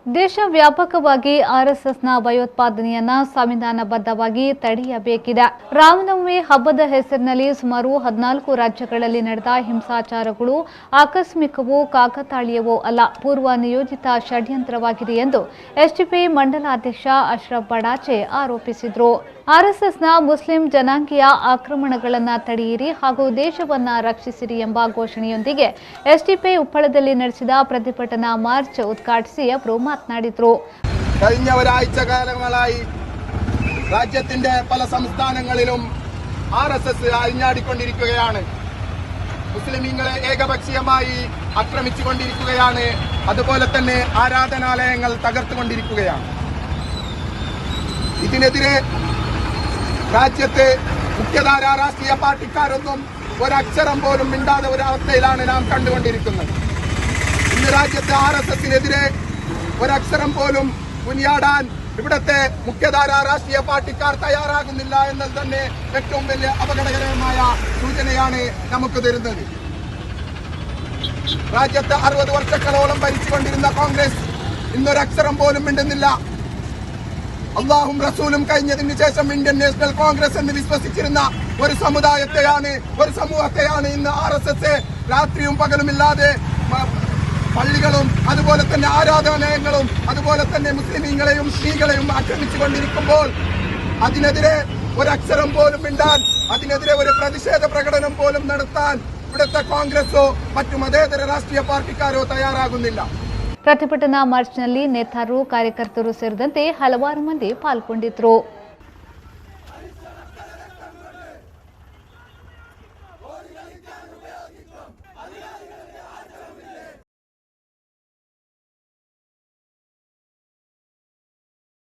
ದೇಶವ್ಯಾಪಕವಾಗಿ ಆರ್ಎಸ್ಎಸ್ನ ಭಯೋತ್ಪಾದನೆಯನ್ನ ಸಂವಿಧಾನಬದ್ಧವಾಗಿ ತಡೆಯಬೇಕಿದೆ. ರಾಮನವಮಿ ಹಬ್ಬದ ಹೆಸರಿನಲ್ಲಿ ಸುಮಾರು 14 ರಾಜ್ಯಗಳಲ್ಲಿ ನಡೆದ ಹಿಂಸಾಚಾರಗಳು ಆಕಸ್ಮಿಕವೋ ಕಾಕತಾಳೀಯವೋ ಅಲ್ಲ, ಪೂರ್ವ ನಿಯೋಜಿತ ಷಡ್ಯಂತ್ರವಾಗಿದೆ ಎಂದು ಎಸ್ಡಿಪಿಐ ಮಂಡಲಾಧ್ಯಕ್ಷ ಅಶ್ರಫ್ ಬಡಾಚೆ ಆರೋಪಿಸಿದರು. ಆರ್ಎಸ್ಎಸ್ನ ಮುಸ್ಲಿಂ ಜನಾಂಗೀಯ ಆಕ್ರಮಣಗಳನ್ನು ತಡೆಯಿರಿ ಹಾಗೂ ದೇಶವನ್ನ ರಕ್ಷಿಸಿರಿ ಎಂಬ ಘೋಷಣೆಯೊಂದಿಗೆ ಎಸ್ಡಿಪಿಐ ಉಪ್ಪಳದಲ್ಲಿ ನಡೆಸಿದ ಪ್ರತಿಭಟನಾ ಮಾರ್ಚ್ ಉದ್ಘಾಟಿಸಿ ಅವರು മാതനാടിದ್ರು. കഴിഞ്ഞ ഒരാഴ്ച കാലങ്ങളായി രാജ്യത്തിന്റെ പല സംസ്ഥാനങ്ങളിലും ആർഎസ്എസ് അഴിഞ്ഞാടിക്കൊണ്ടിരിക്കുകയാണ്. മുസ്ലിമീങ്ങളെ ഏകപക്ഷീയമായി ആക്രമിച്ചുകൊണ്ടിരിക്കുകയാണ്. അതുപോലെ തന്നെ ആരാധനാലയങ്ങൾ തകർത്തുകൊണ്ടിരിക്കുകയാണ്. ഇതിനെതിരെ രാജ്യത്തെ മുഖ്യധാരാ രാഷ്ട്രീയ പാർട്ടിക്കാരൊന്നും ഒരക്ഷരം പോലും മിണ്ടാത്ത ഒരവസ്ഥയിലാണ് നാം കണ്ടുകൊണ്ടിരിക്കുന്നത്. ഇന്ന് രാജ്യത്തെ ആർഎസ്എസിനെതിരെ ഒരക്ഷരം പോലും കുനിയാടാൻ ഇവിടത്തെ മുഖ്യധാരാ രാഷ്ട്രീയ പാർട്ടിക്കാർ തയ്യാറാകുന്നില്ല എന്നത് തന്നെ ഏറ്റവും വലിയ അപകടകരമായ സൂചനയാണ് നമുക്ക് തരുന്നത്. രാജ്യത്തെ 60 വർഷങ്ങളോളം ഭരിച്ചുകൊണ്ടിരുന്ന കോൺഗ്രസ് ഇന്നൊരക്ഷരം പോലും മിണ്ടുന്നില്ല. അള്ളാഹും റസൂലും കഴിഞ്ഞതിന് ശേഷം ഇന്ത്യൻ നാഷണൽ കോൺഗ്രസ് എന്ന് വിശ്വസിച്ചിരുന്ന ഒരു സമൂഹത്തെയാണ് ഇന്ന് ആർഎസ്എസ് രാത്രിയും പകലുമില്ലാതെ പള്ളികളും അതുപോലെ തന്നെ ആരാധനാലയങ്ങളും അതുപോലെ തന്നെ മുസ്ലിമീങ്ങളെയും സ്ത്രീകളെയും ആക്രമിച്ചുകൊണ്ടിരിക്കുമ്പോൾ അതിനെതിരെ ഒരക്ഷരം പോലും മിണ്ടാൻ, അതിനെതിരെ ഒരു പ്രതിഷേധ പ്രകടനം പോലും നടത്താൻ ഇവിടുത്തെ കോൺഗ്രസോ മറ്റു മതേതര രാഷ്ട്രീയ പാർട്ടിക്കാരോ തയ്യാറാകുന്നില്ല. ಪ್ರತಿಭಟನಾ ಮಾರ್ಚ್ನಲ್ಲಿ ನೇತಾರರು, ಕಾರ್ಯಕರ್ತರು ಸೇರಿದಂತೆ ಹಲವಾರು ಮಂದಿ ಪಾಲ್ಗೊಂಡಿದ್ದರು.